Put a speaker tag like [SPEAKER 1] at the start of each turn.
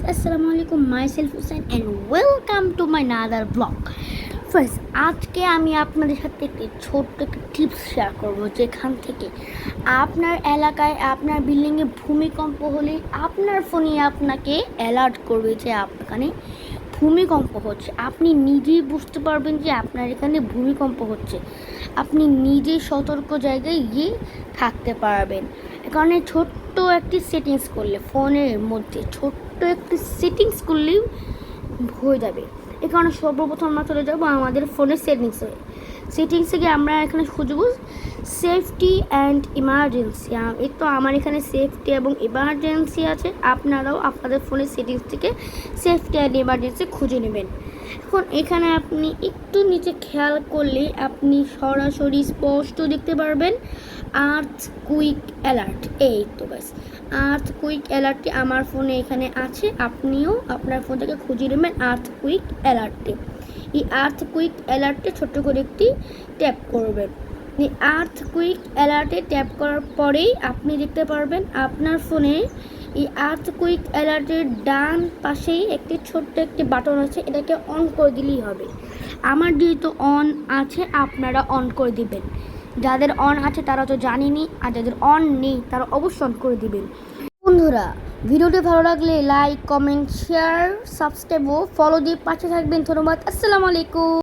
[SPEAKER 1] guys, Assalamualaikum, myself Hussein and welcome to my another vlog. First, আজকে আমি আপনাদের সাথে একটি ছোট্ট একটা টিপস শেয়ার করবো, যেখান থেকে আপনার এলাকায় আপনার বিল্ডিংয়ে ভূমিকম্প হলে আপনার ফোনে আপনাকে অ্যালার্ট করবে যে এখানে ভূমিকম্প হচ্ছে। আপনি নিজেই বুঝতে পারবেন যে আপনার এখানে ভূমিকম্প হচ্ছে। আপনি নিজেই সতর্ক জায়গায় গিয়ে থাকতে পারবেন। এখানে ছোট্ট একটি সেটিংস করলে, ফোনের মধ্যে ছোট্ট একটি সেটিংস করলেই হয়ে যাবে। এখানে সর্বপ্রথম আমরা চলে যাবো আমাদের ফোনের সেটিংসে গিয়ে আমরা এখানে খুঁজবো সেফটি অ্যান্ড ইমার্জেন্সি। এই তো আমার এখানে সেফটি এবং ইমার্জেন্সি আছে। আপনারাও আপনাদের ফোনের সেটিংস থেকে সেফটি অ্যান্ড ইমার্জেন্সি খুঁজে নেবেন। এখন এখানে আপনি একটু নিচে খেয়াল করলে আপনি সরাসরি স্পষ্ট দেখতে পারবেন আর্থকুইক অ্যালার্ট। এই তো ব্যাস, আর্থকুইক অ্যালার্টটি আমার ফোনে এখানে আছে। আপনিও আপনার ফোন থেকে খুঁজে নেবেন আর্থকুইক অ্যালার্টটি। এই আর্থকুইক অ্যালার্টে ছোট্ট করে একটি ট্যাপ করবেন। এই আর্থকুইক অ্যালার্টে ট্যাপ করার পরেই আপনি দেখতে পারবেন আপনার ফোনে এই আর্থকুইক অ্যালার্টের ডান পাশেই একটি ছোট্ট একটি বাটন আছে, এটাকে অন করে দিলেই হবে। আমার যেহেতু অন আছে, আপনারা অন করে দিবেন। যাদের অন আছে তারা তো জানেনি, আর যাদের অন নেই তারা অবশ্যই অন করে দিবেন। বন্ধুরা, ভিডিওটি ভালো লাগলে লাইক, কমেন্ট, শেয়ার, সাবস্ক্রাইব ও ফলো দিয়ে পাশে থাকবেন। ধন্যবাদ। আসসালামু আলাইকুম।